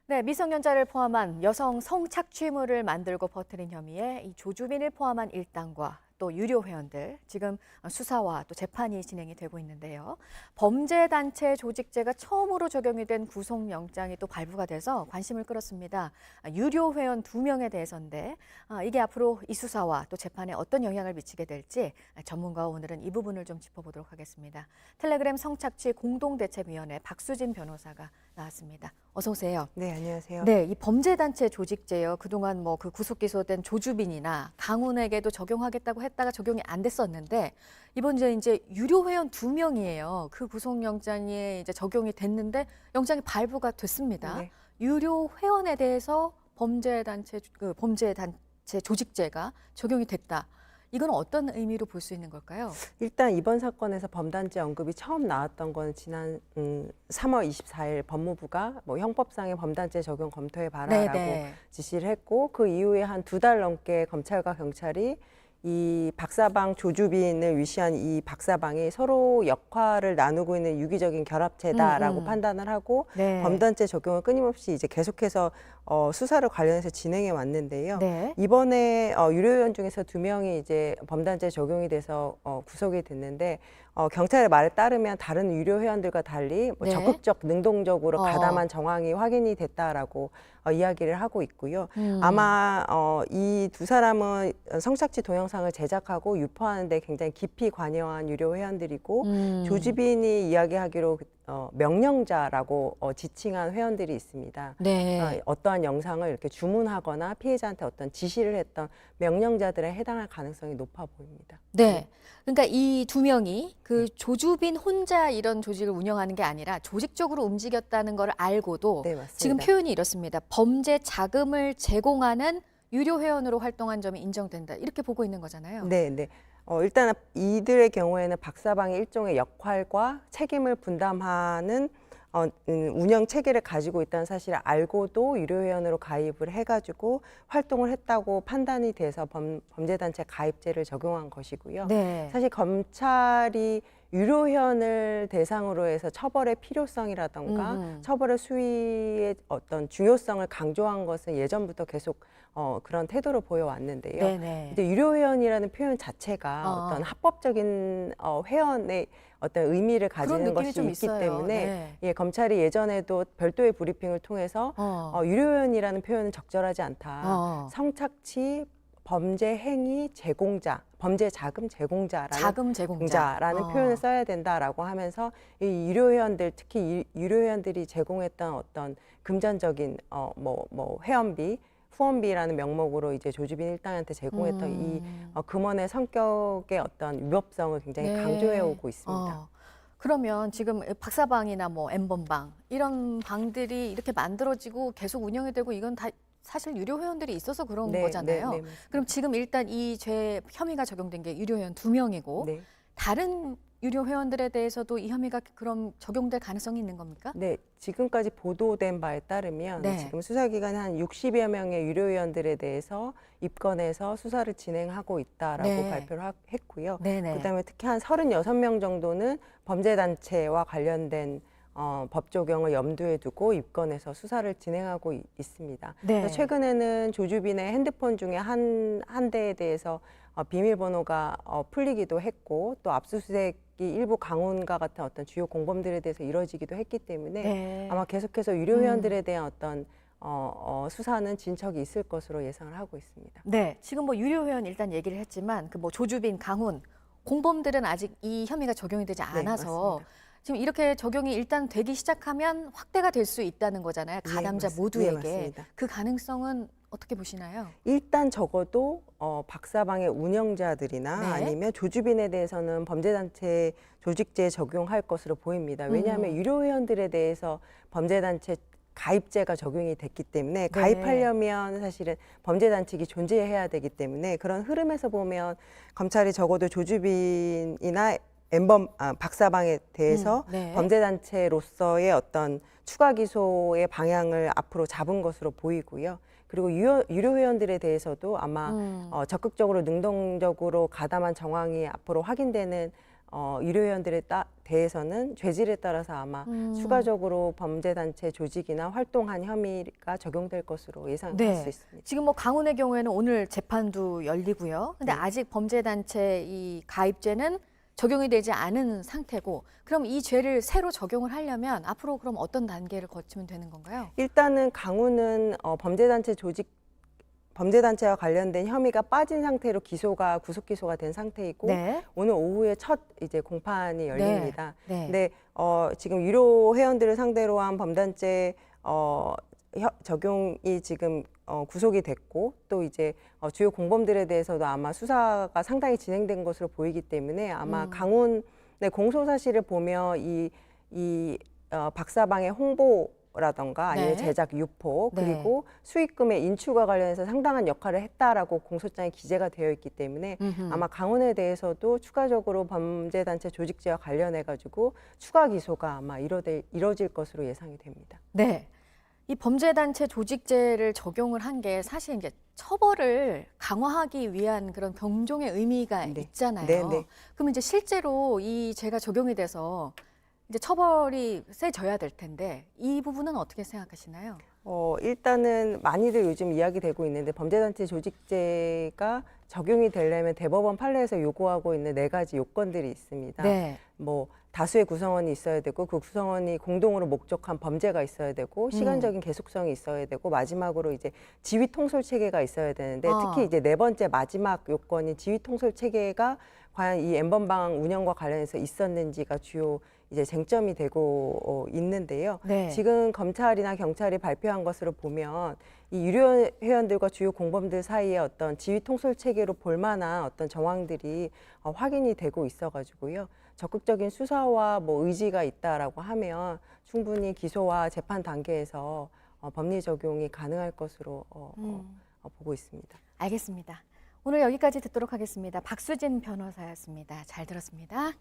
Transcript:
네, 미성년자를 포함한 여성 성착취물을 만들고 퍼뜨린 혐의에 이 조주빈을 포함한 일당과 또 유료 회원들 지금 수사와 또 재판이 진행이 되고 있는데요. 범죄단체 조직죄가 처음으로 적용이 된 구속영장이 또 발부가 돼서 관심을 끌었습니다. 유료 회원 2명에 대해서인데 이게 앞으로 이 수사와 또 재판에 어떤 영향을 미치게 될지 전문가와 오늘은 이 부분을 좀 짚어보도록 하겠습니다. 텔레그램 성착취 공동대책위원회 박수진 변호사가 나왔습니다. 어서 오세요. 네, 안녕하세요. 네, 이 범죄단체 조직죄요. 그동안 뭐 그 구속 기소된 조주빈이나 강훈에게도 적용하겠다고 했다가 적용이 안 됐었는데 이번 이제 유료 회원 2명이에요. 그 구속영장이 이제 적용이 됐는데 영장이 발부가 됐습니다. 네. 유료 회원에 대해서 범죄단체 조직죄가 적용이 됐다. 이건 어떤 의미로 볼 수 있는 걸까요? 일단 이번 사건에서 범단죄 언급이 처음 나왔던 건 지난 3월 24일 법무부가 뭐 형법상의 범단죄 적용 검토해 봐라라고 네네. 지시를 했고 그 이후에 한 2달 넘게 검찰과 경찰이 이 박사방 조주빈을 위시한 이 박사방이 서로 역할을 나누고 있는 유기적인 결합체다라고 판단을 하고 네. 범단죄 적용을 끊임없이 이제 계속해서 수사를 관련해서 진행해 왔는데요. 네. 이번에 유료회원 중에서 2명이 이제 범단죄 적용이 돼서 구속이 됐는데 경찰의 말에 따르면 다른 유료 회원들과 달리 뭐 네. 적극적, 능동적으로 어. 가담한 정황이 확인이 됐다라고 이야기를 하고 있고요. 음. 아마 이 2사람은 성착취 동영상을 제작하고 유포하는데 굉장히 깊이 관여한 유료 회원들이고 조주빈이 이야기하기로 명령자라고 지칭한 회원들이 있습니다. 네. 어떠한 영상을 이렇게 주문하거나 피해자한테 어떤 지시를 했던 명령자들에 해당할 가능성이 높아 보입니다. 네. 그러니까 이 2명이 그 조주빈 혼자 이런 조직을 운영하는 게 아니라 조직적으로 움직였다는 걸 알고도 네, 맞습니다. 지금 표현이 이렇습니다. 범죄 자금을 제공하는 유료 회원으로 활동한 점이 인정된다. 이렇게 보고 있는 거잖아요. 네, 네. 일단 이들의 경우에는 박사방의 일종의 역할과 책임을 분담하는 운영 체계를 가지고 있다는 사실을 알고도 유료회원으로 가입을 해가지고 활동을 했다고 판단이 돼서 범죄단체 가입죄를 적용한 것이고요. 네. 사실 검찰이 유료회원을 대상으로 해서 처벌의 필요성이라던가 처벌의 수위의 어떤 중요성을 강조한 것은 예전부터 계속 그런 태도를 보여왔는데요. 네네. 이제 유료회원이라는 표현 자체가 어떤 합법적인 회원의 어떤 의미를 가지는 그런 느낌이 것이 좀 있기 있어요. 때문에 네. 예, 검찰이 예전에도 별도의 브리핑을 통해서 유료회원이라는 표현은 적절하지 않다. 성착취 범죄 행위 제공자, 범죄 자금 제공자라는 자금 제공자라는 표현을 써야 된다라고 하면서 이 유료회원들, 특히 유료회원들이 제공했던 어떤 금전적인 회원비, 후원비라는 명목으로 이제 조주빈 일당한테 제공했던 이 금원의 성격의 어떤 위법성을 굉장히 네. 강조해 오고 있습니다. 그러면 지금 박사방이나 뭐 N번방 이런 방들이 이렇게 만들어지고 계속 운영이 되고 이건 다 사실 유료 회원들이 있어서 그런 네, 거잖아요. 네, 네, 맞습니다. 그럼 지금 일단 이 죄 혐의가 적용된 게 유료 회원 2명이고 네. 다른 유료 회원들에 대해서도 이 혐의가 그럼 적용될 가능성이 있는 겁니까? 네, 지금까지 보도된 바에 따르면 네. 지금 수사기관 한 60여 명의 유료위원들에 대해서 입건해서 수사를 진행하고 있다라고 네. 발표를 했고요. 네네. 그다음에 특히 한 36명 정도는 범죄단체와 관련된 법 적용을 염두에 두고 입건해서 수사를 진행하고 있습니다. 네. 그래서 최근에는 조주빈의 핸드폰 중에 한 대에 대해서 비밀번호가 풀리기도 했고 또 압수수색이 일부 강훈과 같은 어떤 주요 공범들에 대해서 이뤄지기도 했기 때문에 네. 아마 계속해서 유료 회원들에 대한 어떤 수사는 진척이 있을 것으로 예상을 하고 있습니다. 네, 지금 뭐 유료 회원 일단 얘기를 했지만 그 뭐 조주빈, 강훈 공범들은 아직 이 혐의가 적용이 되지 네, 않아서 맞습니다. 지금 이렇게 적용이 일단 되기 시작하면 확대가 될 수 있다는 거잖아요. 가담자 모두에게. 맞습니다. 그 가능성은 어떻게 보시나요? 일단 적어도 박사방의 운영자들이나 네. 아니면 조주빈에 대해서는 범죄단체 조직죄 적용할 것으로 보입니다. 왜냐하면 유료 회원들에 대해서 범죄단체 가입죄가 적용이 됐기 때문에 가입하려면 사실은 범죄단체가 존재해야 되기 때문에 그런 흐름에서 보면 검찰이 적어도 조주빈이나 박사방에 대해서 네. 범죄단체로서의 어떤 추가 기소의 방향을 앞으로 잡은 것으로 보이고요. 그리고 유료 회원들에 대해서도 아마 적극적으로 능동적으로 가담한 정황이 앞으로 확인되는 유료회원들에 대해서는 죄질에 따라서 아마 추가적으로 범죄단체 조직이나 활동한 혐의가 적용될 것으로 예상할 수 있습니다. 지금 뭐 강훈의 경우에는 오늘 재판도 열리고요. 근데 네. 아직 범죄단체 이 가입죄는 적용이 되지 않은 상태고, 그럼 이 죄를 새로 적용을 하려면 앞으로 그럼 어떤 단계를 거치면 되는 건가요? 일단은 강우는 범죄단체와 관련된 혐의가 빠진 상태로 구속 기소가 된 상태이고 네. 오늘 오후에 첫 이제 공판이 열립니다. 네. 근데 지금 유료 회원들을 상대로 한 범단체 적용이 지금 구속이 됐고 또 이제 주요 공범들에 대해서도 아마 수사가 상당히 진행된 것으로 보이기 때문에 아마 강훈의 공소 사실을 보며 이 박사방의 홍보라던가 아니면 네. 제작 유포 네. 그리고 수익금의 인출과 관련해서 상당한 역할을 했다라고 공소장에 기재가 되어 있기 때문에 아마 강훈에 대해서도 추가적으로 범죄단체 조직죄와 관련해 가지고 추가 기소가 아마 이뤄질 것으로 예상이 됩니다. 네. 이 범죄단체 조직죄를 적용을 한 게 사실 이제 처벌을 강화하기 위한 그런 경종의 의미가 네. 있잖아요. 네, 네. 그럼 이제 실제로 이 죄가 적용이 돼서 이제 처벌이 세져야 될 텐데 이 부분은 어떻게 생각하시나요? 일단은 많이들 요즘 이야기되고 있는데 범죄단체 조직죄가 적용이 되려면 대법원 판례에서 요구하고 있는 4가지 요건들이 있습니다. 네. 뭐 다수의 구성원이 있어야 되고 그 구성원이 공동으로 목적한 범죄가 있어야 되고 시간적인 계속성이 있어야 되고 마지막으로 이제 지휘 통솔 체계가 있어야 되는데 특히 이제 4번째 마지막 요건인 지휘 통솔 체계가 과연 이 N번방 운영과 관련해서 있었는지가 주요 이제 쟁점이 되고 있는데요. 네. 지금 검찰이나 경찰이 발표한 것으로 보면 이 유료 회원들과 주요 공범들 사이에 어떤 지휘 통솔 체계로 볼 만한 어떤 정황들이 확인이 되고 있어가지고요. 적극적인 수사와 뭐 의지가 있다라고 하면 충분히 기소와 재판 단계에서 법리 적용이 가능할 것으로 보고 있습니다. 알겠습니다. 오늘 여기까지 듣도록 하겠습니다. 박수진 변호사였습니다. 잘 들었습니다.